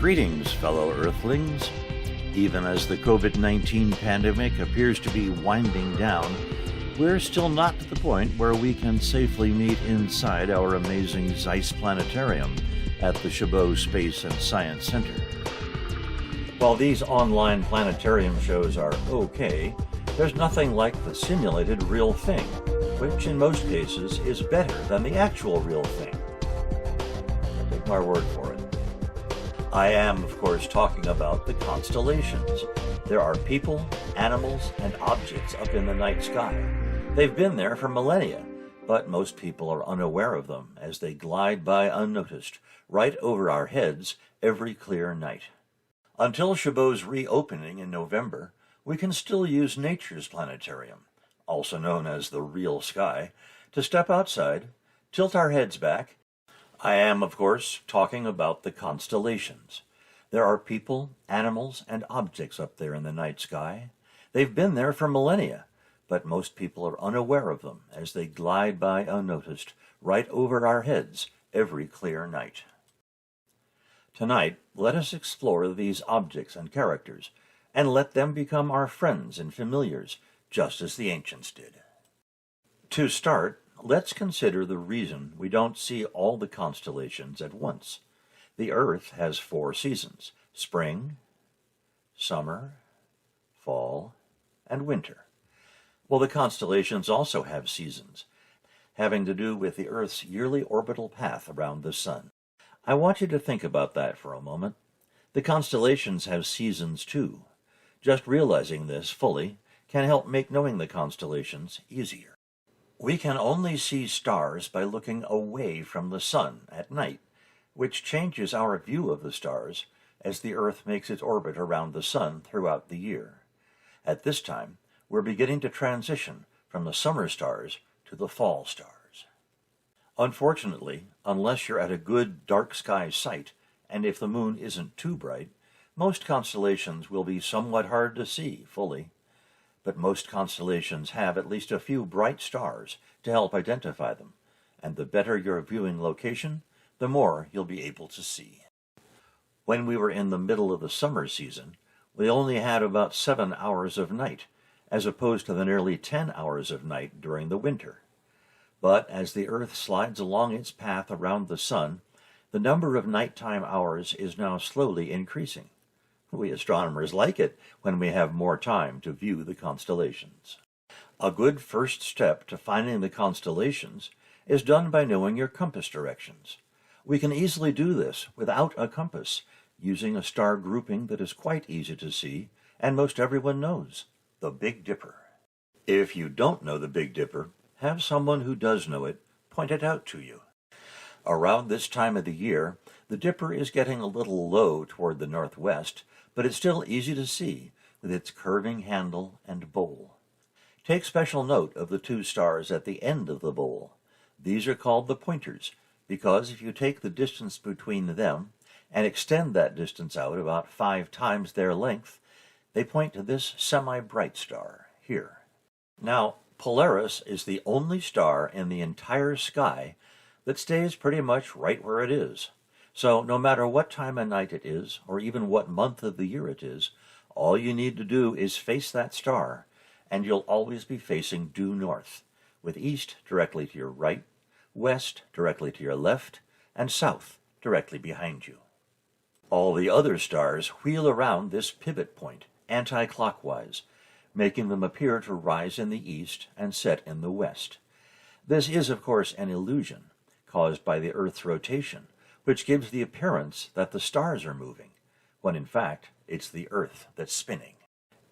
Greetings, fellow Earthlings. Even as the COVID-19 pandemic appears to be winding down, we're still not at the point where we can safely meet inside our amazing Zeiss Planetarium at the Chabot Space and Science Center. While these online planetarium shows are okay, there's nothing like the simulated real thing, which in most cases is better than the actual real thing. Take my word for it. I am, of course, talking about the constellations. There are people, animals, and objects up in the night sky. They've been there for millennia, but most people are unaware of them as they glide by unnoticed, right over our heads every clear night. Until Chabot's reopening in November, we can still use nature's planetarium, also known as the real sky, to step outside, tilt our heads back. I am, of course, talking about the constellations. There are people, animals, and objects up there in the night sky. They've been there for millennia, but most people are unaware of them as they glide by unnoticed, right over our heads every clear night. Tonight, let us explore these objects and characters, and let them become our friends and familiars, just as the ancients did. To start, let's consider the reason we don't see all the constellations at once. The Earth has 4 seasons: spring, summer, fall, and winter. Well, the constellations also have seasons, having to do with the Earth's yearly orbital path around the Sun. I want you to think about that for a moment. The constellations have seasons too. Just realizing this fully can help make knowing the constellations easier. We can only see stars by looking away from the Sun at night, which changes our view of the stars as the Earth makes its orbit around the Sun throughout the year. At this time, we're beginning to transition from the summer stars to the fall stars. Unfortunately, unless you're at a good dark sky site, and if the moon isn't too bright, most constellations will be somewhat hard to see fully. But most constellations have at least a few bright stars to help identify them, and the better your viewing location, the more you'll be able to see. When we were in the middle of the summer season, we only had about 7 hours of night, as opposed to the nearly 10 hours of night during the winter. But as the Earth slides along its path around the Sun, the number of nighttime hours is now slowly increasing. We astronomers like it when we have more time to view the constellations. A good first step to finding the constellations is done by knowing your compass directions. We can easily do this without a compass, using a star grouping that is quite easy to see and most everyone knows: the Big Dipper. If you don't know the Big Dipper, have someone who does know it point it out to you. Around this time of the year, the Dipper is getting a little low toward the northwest, but it's still easy to see with its curving handle and bowl. Take special note of the 2 stars at the end of the bowl. These are called the pointers, because if you take the distance between them and extend that distance out about 5 times their length, they point to this semi-bright star here. Now, Polaris is the only star in the entire sky that stays pretty much right where it is. So no matter what time of night it is, or even what month of the year it is, all you need to do is face that star, and you'll always be facing due north, with east directly to your right, west directly to your left, and south directly behind you. All the other stars wheel around this pivot point, anti-clockwise, making them appear to rise in the east and set in the west. This is, of course, an illusion caused by the Earth's rotation, which gives the appearance that the stars are moving, when in fact it's the Earth that's spinning.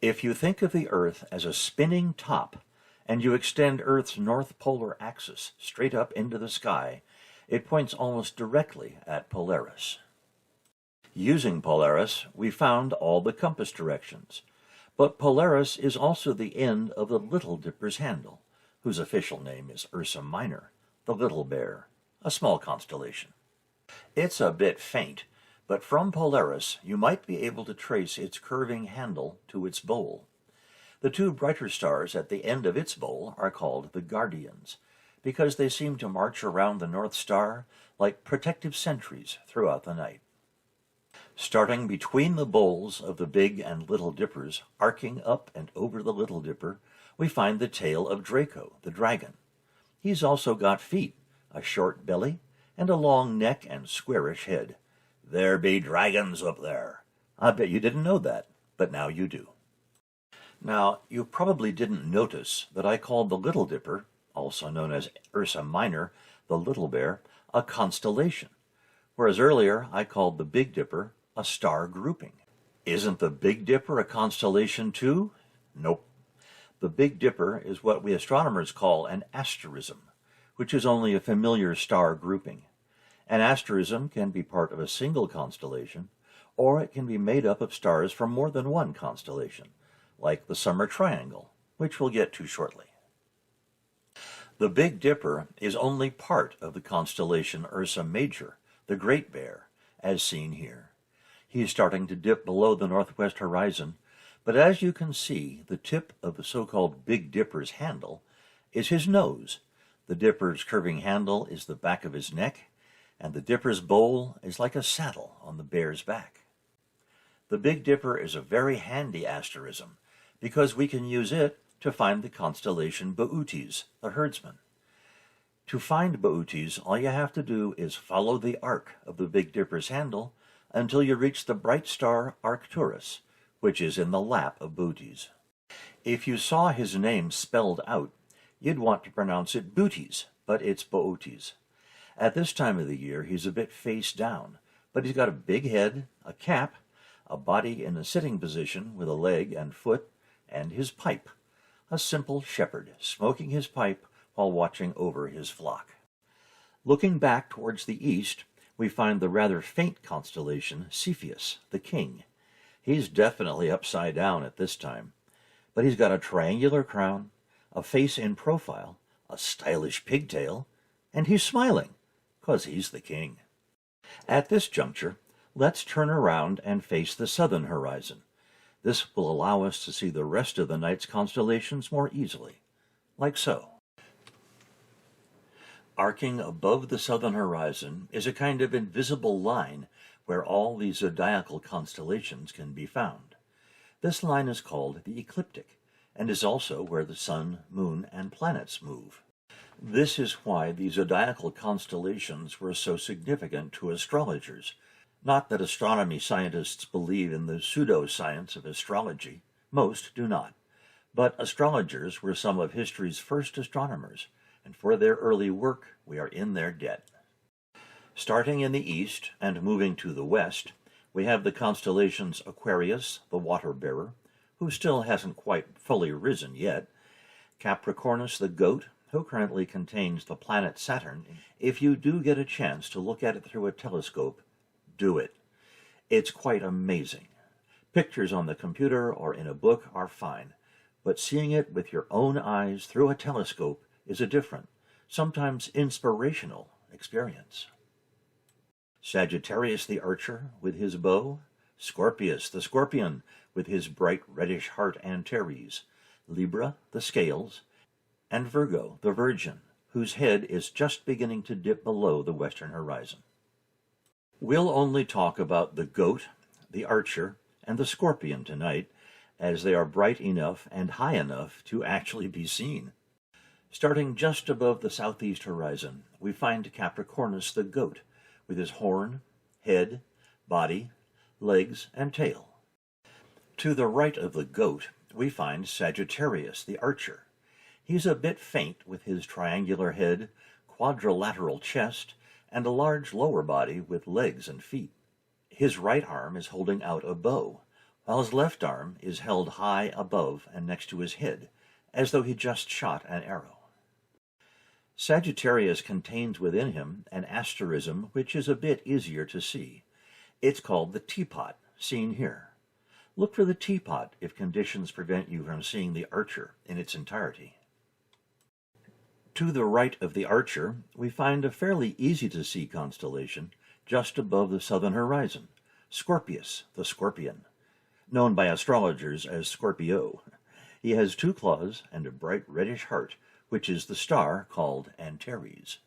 If you think of the Earth as a spinning top, and you extend Earth's north polar axis straight up into the sky, it points almost directly at Polaris. Using Polaris, we found all the compass directions, but Polaris is also the end of the Little Dipper's handle, whose official name is Ursa Minor, the Little Bear, a small constellation. It's a bit faint, but from Polaris you might be able to trace its curving handle to its bowl. The 2 brighter stars at the end of its bowl are called the Guardians, because they seem to march around the North Star like protective sentries throughout the night. Starting between the bowls of the Big and Little Dippers, arcing up and over the Little Dipper, we find the tail of Draco the Dragon. He's also got feet, a short belly, and a long neck and squarish head. There be dragons up there. I bet you didn't know that, but now you do. Now, you probably didn't notice that I called the Little Dipper, also known as Ursa Minor, the Little Bear, a constellation, whereas earlier I called the Big Dipper a star grouping. Isn't the Big Dipper a constellation too? Nope. The Big Dipper is what we astronomers call an asterism, which is only a familiar star grouping. An asterism can be part of a single constellation, or it can be made up of stars from more than one constellation, like the Summer Triangle, which we'll get to shortly. The Big Dipper is only part of the constellation Ursa Major, the Great Bear, as seen here. He's starting to dip below the northwest horizon, but as you can see, the tip of the so-called Big Dipper's handle is his nose. The Dipper's curving handle is the back of his neck, and the Dipper's bowl is like a saddle on the bear's back. The Big Dipper is a very handy asterism because we can use it to find the constellation Bootes, the herdsman. To find Bootes, all you have to do is follow the arc of the Big Dipper's handle until you reach the bright star Arcturus, which is in the lap of Bootes. If you saw his name spelled out, you'd want to pronounce it Bootes, but it's Bootes. At this time of the year, he's a bit face down, but he's got a big head, a cap, a body in a sitting position with a leg and foot, and his pipe. A simple shepherd, smoking his pipe while watching over his flock. Looking back towards the east, we find the rather faint constellation Cepheus the King. He's definitely upside down at this time, but he's got a triangular crown, a face in profile, a stylish pigtail, and he's smiling, 'cause he's the king. At this juncture, let's turn around and face the southern horizon. This will allow us to see the rest of the night's constellations more easily, like so. Arcing above the southern horizon is a kind of invisible line where all the zodiacal constellations can be found. This line is called the ecliptic, and is also where the sun, moon, and planets move. This is why the zodiacal constellations were so significant to astrologers. Not that astronomy scientists believe in the pseudoscience of astrology. Most do not. But astrologers were some of history's first astronomers, and for their early work we are in their debt. Starting in the east and moving to the west, we have the constellations Aquarius, the water bearer, who still hasn't quite fully risen yet, Capricornus the goat, who currently contains the planet Saturn. If you do get a chance to look at it through a telescope, do it. It's quite amazing. Pictures on the computer or in a book are fine, but seeing it with your own eyes through a telescope is a different, sometimes inspirational experience. Sagittarius the archer with his bow, Scorpius the scorpion with his bright reddish heart Antares, Libra the scales, and Virgo the virgin, whose head is just beginning to dip below the western horizon. We'll only talk about the goat, the archer, and the scorpion tonight, as they are bright enough and high enough to actually be seen. Starting just above the southeast horizon, we find Capricornus the goat, with his horn, head, body, legs, and tail. To the right of the goat, we find Sagittarius the archer. He's a bit faint with his triangular head, quadrilateral chest, and a large lower body with legs and feet. His right arm is holding out a bow, while his left arm is held high above and next to his head, as though he just shot an arrow. Sagittarius contains within him an asterism which is a bit easier to see. It's called the teapot, seen here. Look for the teapot if conditions prevent you from seeing the archer in its entirety. To the right of the archer, we find a fairly easy-to-see constellation just above the southern horizon, Scorpius the scorpion, known by astrologers as Scorpio. He has 2 claws and a bright reddish heart, which is the star called Antares.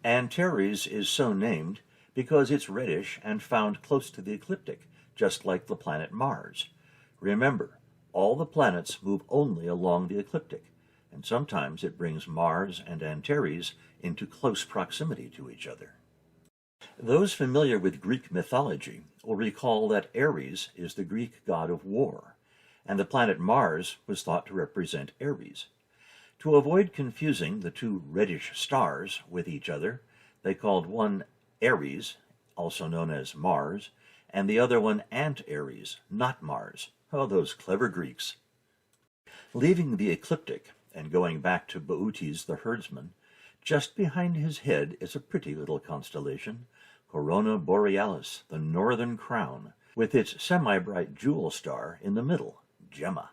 Antares is so named because it's reddish and found close to the ecliptic, just like the planet Mars. Remember, all the planets move only along the ecliptic, and sometimes it brings Mars and Antares into close proximity to each other. Those familiar with Greek mythology will recall that Ares is the Greek god of war, and the planet Mars was thought to represent Ares. To avoid confusing the two reddish stars with each other, they called one Ares, also known as Mars, and the other one Antares, not Mars. Oh, those clever Greeks. Leaving the ecliptic and going back to Bootes the herdsman, just behind his head is a pretty little constellation, Corona Borealis, the northern crown, with its semi-bright jewel star in the middle, Gemma.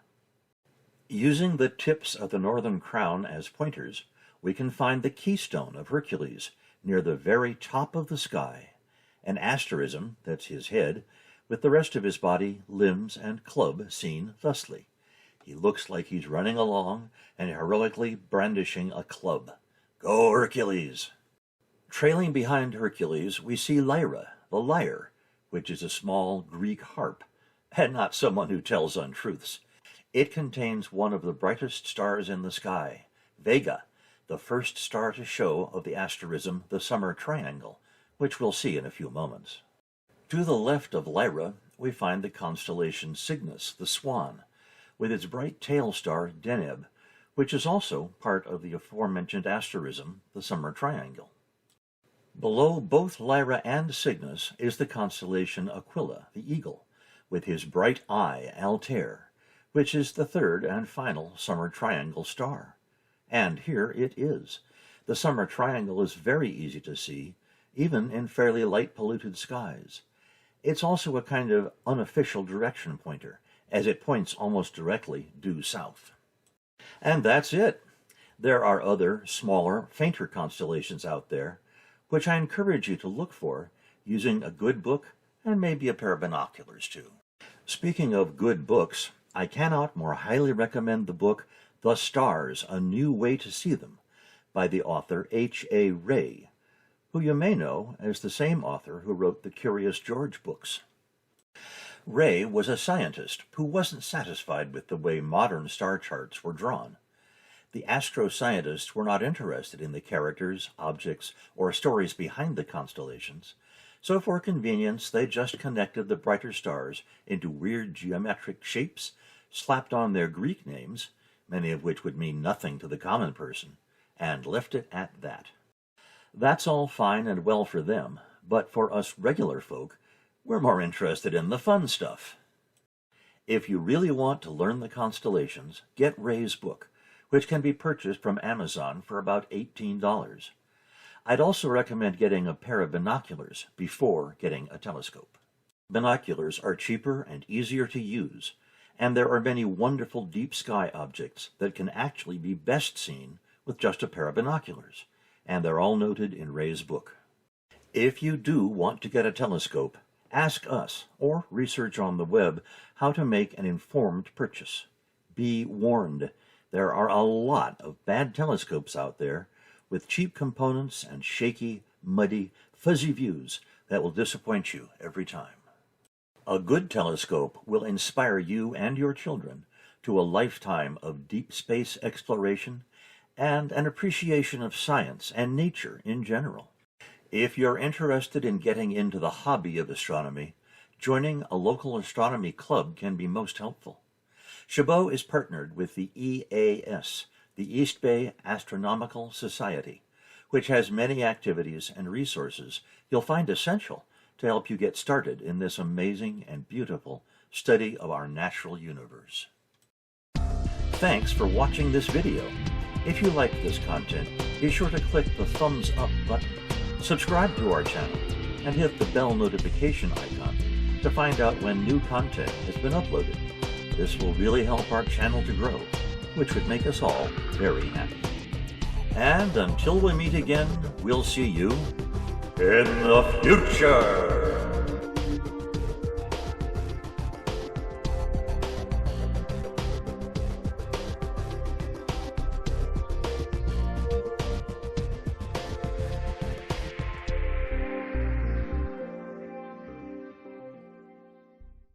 Using the tips of the northern crown as pointers, we can find the keystone of Hercules near the very top of the sky, an asterism, that's his head, with the rest of his body, limbs, and club seen thusly. He looks like he's running along and heroically brandishing a club. Go, Hercules! Trailing behind Hercules, we see Lyra, the lyre, which is a small Greek harp, and not someone who tells untruths. It contains one of the brightest stars in the sky, Vega, the first star to show of the asterism, the Summer Triangle, which we'll see in a few moments. To the left of Lyra, we find the constellation Cygnus the Swan, with its bright tail star Deneb, which is also part of the aforementioned asterism, the Summer Triangle. Below both Lyra and Cygnus is the constellation Aquila the Eagle, with his bright eye Altair, which is the third and final Summer Triangle star. And here it is. The Summer Triangle is very easy to see, even in fairly light-polluted skies. It's also a kind of unofficial direction pointer, as it points almost directly due south. And that's it. There are other, smaller, fainter constellations out there, which I encourage you to look for using a good book and maybe a pair of binoculars too. Speaking of good books, I cannot more highly recommend the book The Stars, A New Way to See Them by the author H.A. Rey, who you may know as the same author who wrote the Curious George books. Rey was a scientist who wasn't satisfied with the way modern star charts were drawn. The astroscientists were not interested in the characters, objects, or stories behind the constellations, so for convenience they just connected the brighter stars into weird geometric shapes, slapped on their Greek names, many of which would mean nothing to the common person, and left it at that. That's all fine and well for them, but for us regular folk, we're more interested in the fun stuff. If you really want to learn the constellations, get Rey's book, which can be purchased from Amazon for about $18. I'd also recommend getting a pair of binoculars before getting a telescope. Binoculars are cheaper and easier to use, and there are many wonderful deep sky objects that can actually be best seen with just a pair of binoculars, and they're all noted in Rey's book. If you do want to get a telescope, ask us or research on the web how to make an informed purchase. Be warned, there are a lot of bad telescopes out there with cheap components and shaky, muddy, fuzzy views that will disappoint you every time. A good telescope will inspire you and your children to a lifetime of deep space exploration and an appreciation of science and nature in general. If you're interested in getting into the hobby of astronomy, joining a local astronomy club can be most helpful. Chabot is partnered with the EAS, the East Bay Astronomical Society, which has many activities and resources you'll find essential to help you get started in this amazing and beautiful study of our natural universe. Thanks for watching this video. If you like this content, be sure to click the thumbs up button, subscribe to our channel, and hit the bell notification icon to find out when new content has been uploaded. This will really help our channel to grow, which would make us all very happy. And until we meet again, we'll see you in the future.